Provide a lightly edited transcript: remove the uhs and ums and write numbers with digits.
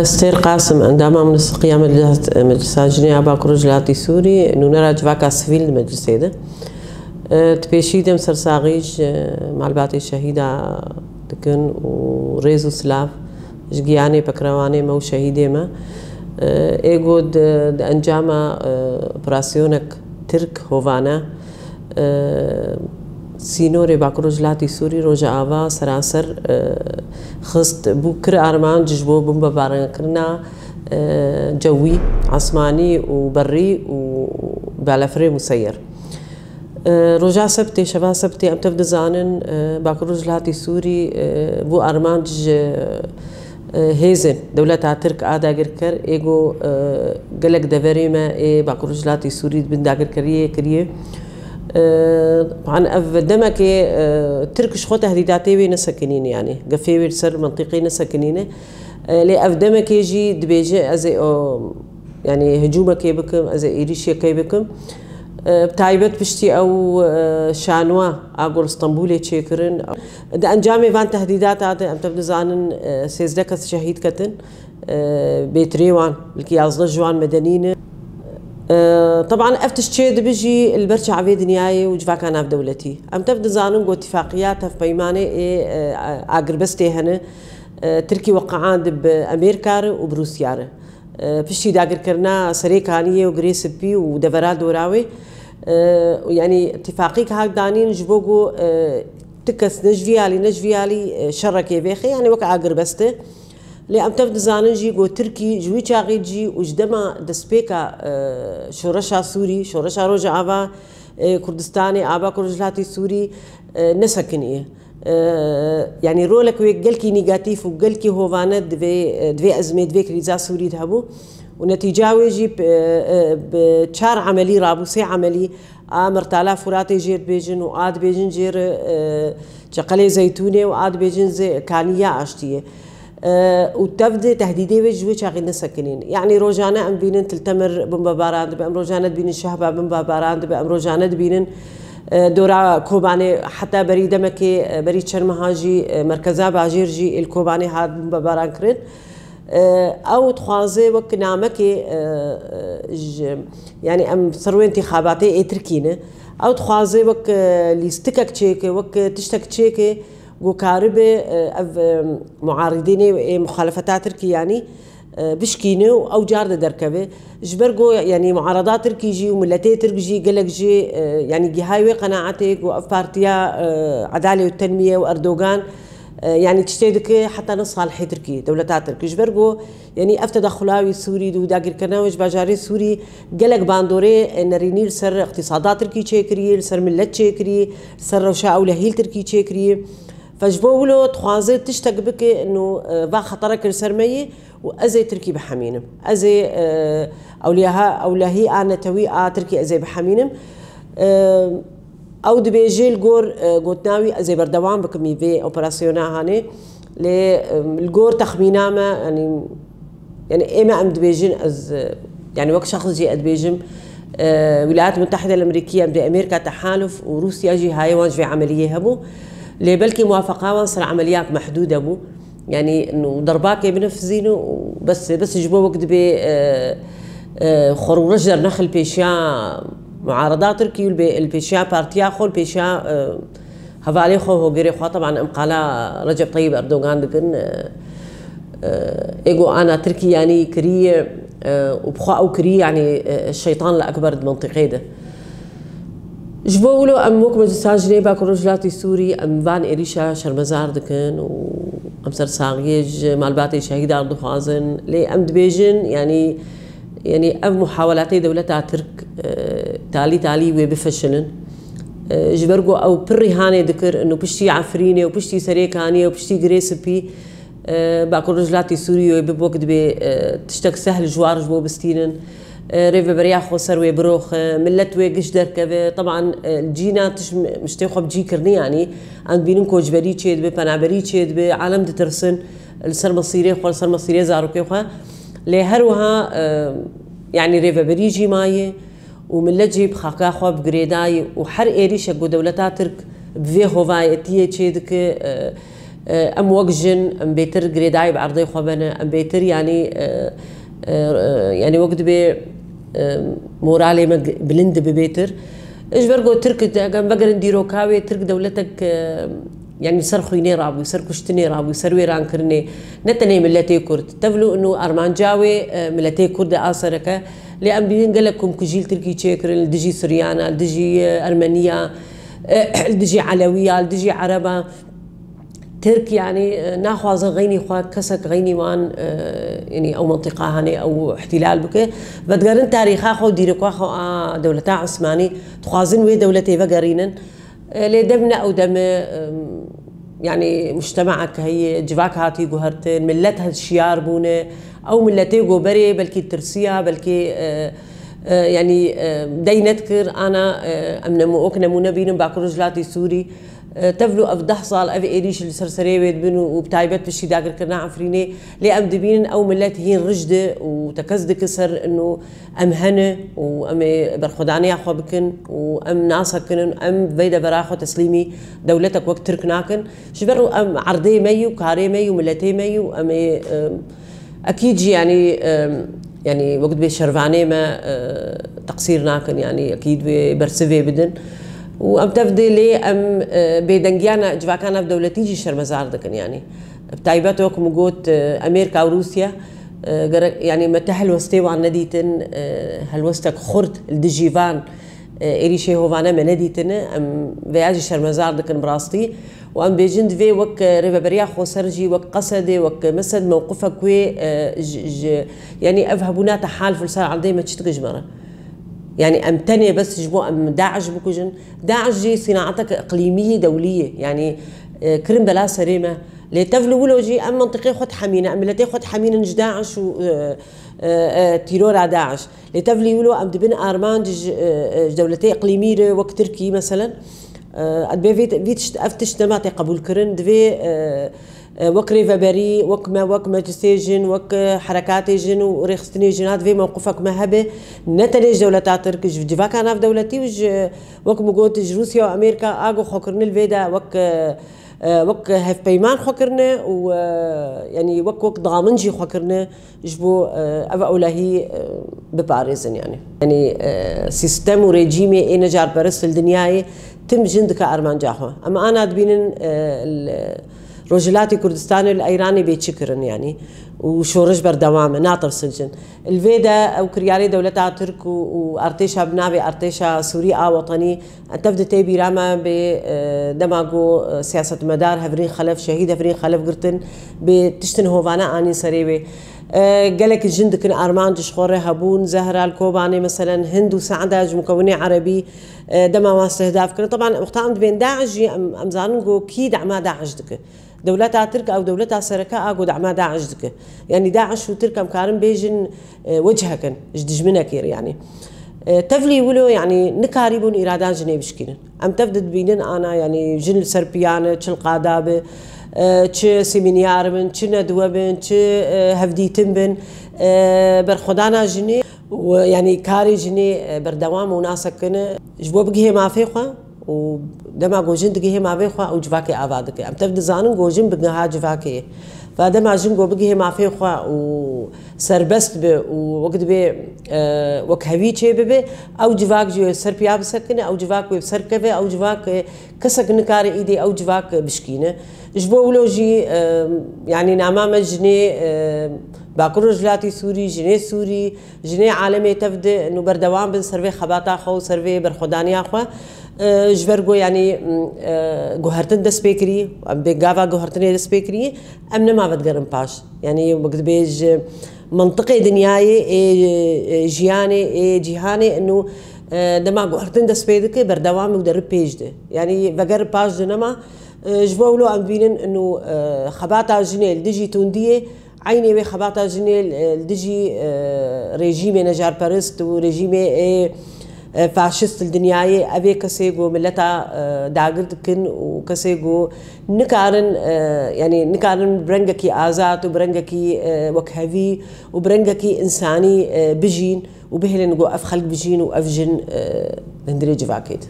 ستير قاسم عندما من قيام مجلس جنيا باكروج لاتي سوري انه نرى جواكا سفيل مجلس هذا تبيشيدم سرساغيج مع الباتي الشهيدة دكن وريزو سلاف جياني بكرواني مو شهيدة ما ايجود انجاما براسيونك ترك هوفانا سينوري باكروج لاتي سوري روجا آوا سراسر خست بوكر أرمان ججبو بمبا بارنكرنا جوي عصماني وبري وبالفري مسير روجا سبتي شبا سبتي أم تفد زانن باكروج لاتي سوري بو أرمان هيزن دولة ترك آدا غيركر إيجو قلق دفري ما إيه باكروج لاتي سوري بن داغر كريه طبعا دمك تركش خو تهديداتي وين سكنين يعني قفي سر منطقي سكنين لي افدمك يجي دبيجي ازي يعني هجومك بكم ازي ايريشيا كي بكم بتايبت بشتي او شانوا اقول اسطنبول تشيكرن دا انجامي فان تهديدات هذا ام تبدا زانن سيزدك شهيد كتن بيتريوان الكياز جوان مدنيين طبعا افتش تشيد بيجي البرشا عبيد نياي وجفاك انا في دولتي ام تبدا زانن قو اتفاقيات في بيمانه اقربستي هنا تركي وقعان بامريكا وبروسيا بشتي داقر كرنا سريكانيه وغريس بي ودفرال دوراوي يعني اتفاقيك هاك دانين جبوغو تكس نجفيالي شركي بيخي يعني وقع اقربسته لي ام تفد زانجي جو تركي جوي تشاغي جي وجدما دسبيكا شورشا سوري شورشا روجا آبا كردستاني آبا كرجلاتي سوري نسكنيه يعني رولك ويقلكي نيجاتيف وقلكي هوفانا دوي أزمة دوي كريزا سوري دهبو ونتيجة يجي بشار عملي رابو سي عملي مرتالا فراتي جير بيجن وآد بيجن جير شقلي زيتوني وآد بيجن زي كانية أشتيه وتبدي تهديدي وجوي شاغل نسكنين يعني روجانا ام بينن تلتمر بمباران بام روجانا بين الشهبه بمباران بام روجانا بينن دورا كوباني حتى بريد مكي بريد شرمهاجي مركزا باجيرجي الكوباني هاد بمباران كرن او تخوازي وك نامكي يعني ام ثروه انتخاباتي تركينه او تخوازي وك ليستكك تشيكي وك تشتك تشيكي وكاربة معارضين مخالفتات تركي يعني بشكينه أو جارد دركبه جبرجو يعني معارضات تركي جي وملتي تركي جي قلق جي يعني جهاي قناعتك وأف بارتيا عدالة والتنمية وأردوغان يعني تشتدك حتى نصالح تركي دولتات تركي جبرجو يعني أف تدخلاوي سوري دو داقر كناوج باجاري سوري قلق باندوري نرينيل سر اقتصادات تركي تشيكري سر ملت تشيكري سر روشا أو لهيل تركي تشيكري فجبولو تخوازي تشتق بك انه با خطرك السرميه وازي تركي بحمينم ازي اوليها انا توي تركي ازي بحمينم او دبيجي الجور قوتناوي ازي بردوام بكمي في اوبراسيونا هاني الجور تخمينا ما يعني اما ام دبيجين از يعني وقت شخص جي ادبيجم الولايات المتحده الامريكيه بامريكا تحالف وروسيا جي هاي وان في عمليه هبو لي بلكي موافقة وانصر عمليات محدودة بو يعني انه ضرباك بنفذينه بس يجيبوا وقت خروج نخل بيشيا معارضات تركي البيشيا بارتيا خو البيشيا هفالي خو هو غيري خو طبعا امقالا رجب طيب اردوغان دكن ايجو انا تركي يعني كري وبخوا او كري يعني الشيطان الاكبر المنطقي ده جبولو أموك مجلسان جنيبا كروجلاتي سوري أم فان إريشا شرمزار دكن وأم سرساغيج مالباتي شهيدة أردو خوازن لي أم دبيجن يعني أم محاولاتي دولتا ترك تالي وبفشلن جبرقو أو بري هاني ذكر إنه بشتي عفريني وبشتي سريكاني وبشتي غريسبي باكروجلاتي سوري وبوك دبي تشتك سهل جوار جبو بستينن ريفا برياخو سروي بروخ ملت ويقش دركبه طبعا الجينا مش تاخو بجي كرني يعني عند بينن كوج بري تشيد ببنابري تشيد بعالم دترسن السر مصيري خو السر مصيري زاروكي خو لهروها يعني ريفا بريجي ماي وملت جيب خاكا خو بغريداي وحر ايريش جو دولتا ترك بفي هوفاي تي تشيدك ام وقجن ام بيتر جريداي بعرضي خوبنا ام بيتر يعني وقت بي مورالي بلند ببيتر اجبرقو ترك كان بقر نديرو كاوي ترك دولتك يعني سر خويني رابو سر كشتني رابو سر ويران كرني نتني ملتي كرد تفلو انه ارمان جاوي ملتي كرد اثرك لان بين قال لكم كجيل تركي تشيكر دجي سريانا دجي ارمنيا دجي علويه دجي عربه ترك يعني ناخذ غيني خوا كسك غيني وان يعني او منطقه هاني او احتلال بك بدقرن تاريخا خو ديركوا خو دولتا عثماني تخازن وي دولتي بقرينن لدمنا او دم يعني مجتمعك هي جواك هاتي جوهرتين ملتها الشيار بونه او ملتي جوبري بلكي ترسيا بلكي يعني دينتكر انا امنمو اوكنمو بينم باكو رجلاتي سوري تفلو افضح صال افي ايريش السرسريه بيت بنو وبتايبت بشي داقر كرنا عفريني لي ام دبين او ملت هي رجده وتكزد كسر انه ام هنا وام برخداني اخو بكن وام ناسكن ام فيدا براخو تسليمي دولتك وقت تركناكن شبرو ام عرضي ميو كاري ميو ملتي ميو ام اكيد يعني وقت بشرفاني ما تقصيرناكن يعني اكيد برسفي بدن وام تفضي لي ام بيدنجيانا جواكانا في دولتي جي شرمزار دكن يعني بتايباتوك مقوت امريكا وروسيا يعني متحل وستي وعن نديتن هالوستك خرد الدجيفان إيري شيء هو فانا منديتن ام فياجي شرمزار دكن براستي وام بيجند في وك ريفابريا خو سرجي وك قصدي وك مسد موقفك وي يعني افهبونا تحال فلسار عندي ما تشتغج مره يعني امتني بس جبو ام داعش بكوجن داعش جي صناعتك اقليميه دوليه يعني كرم بلا سريمه لتفلو ولوجي ام منطقه خد حمينه ام ملتي خد حمينه نج داعش و تيرور داعش لتفلي ولو ام دبن ارمان دولتي اقليميه وقت تركي مثلا ادبي فيت افتش نماطي قبول كرن دفي وك ريفابري وك ماجستيجن وك حركاتيجن وريخستنيجنات في موقفك مهبه نتنيج دولتات ترك جفاك انا في دولتي وك مقوت روسيا وامريكا اجو خكرن الفيدا وك هف بيمان خكرنا ويعني وك ضامنجي خكرنا جبو افا اولهي بباريزن يعني سيستم وريجيمي اي نجار برس الدنيا تم جندك ارمان جاهو اما انا دبين رجلاتي كردستان الايراني بيتشكرن يعني وشورج بردوامه ناطر سجن الفيدا او كرياري دولتها ترك وارتيشا بنابي ارتيشا سوريا وطني تفدتي بيراما بدماغو سياسه مدار هفرين خلف شهيد هفرين خلف قرتن بتشتن هوفانا اني سريبي قالك الجندك ارمان جشخوره هبون زهره الكوباني مثلا هند وسعدج مكوني عربي دما ما استهداف كنا طبعا مقطع بين داعش ام زانغو كي دعما داعش دك دولتها ترك او دولتها سركاء اقو دعما داعش دك يعني داعش وترك مكارن بيجن وجهكن جدج منكير يعني تفلي ولو يعني نكاريبون ارادان جني بشكين ام تفدد بينن انا يعني جن سربيان تشل قادابه چه سيمينيار بن چه ندوه بن چه هفديتن بن برخدانا جني ويعني كاري جني بردوام وناسك كنا جبو بقيه ما فيخوا ودما جوجن دقيه ما فيخوا او جواكي ابادك ام تبد زانن جوجن بقها جواكي فدما جن جو بقيه ما فيخوا وسربست ب وقت ب وكهوي چه به او جواك جو سربيا بسكنه او جواك بسركفه او جواك كسك نكاري ايدي او جواك بشكينه جبو ولوجي يعني نامام جني باكر رجلاتي سوري جني سوري جني عالمي تفد انه بردوام بن سرفي خباتا خو سرفي برخدانيا خو جبرغو يعني جوهرتن دس بيكري بيغافا جوهرتن دس بيكري امنا ما بتقرن باش يعني وقت بيج منطقي دنياي جياني جيهاني انه دما جوهرتن دس بيدك بردوام ودرب بيج ده يعني بقرب باش دنما جبولو ام بينن انه خباتا جنيل ديجي تونديه عيني بي خباتا جنيل ديجي ريجيمي نجار بارست وريجيمي فاشست الدنياي ابي كسيغو ملتا داغرتكن وكسيغو نكارن يعني نكارن برنجكي ازات وبرنجكي وكهفي وبرنجكي انساني بجين وبهلن جو اف خلق بجين وافجن هندري جفاكيت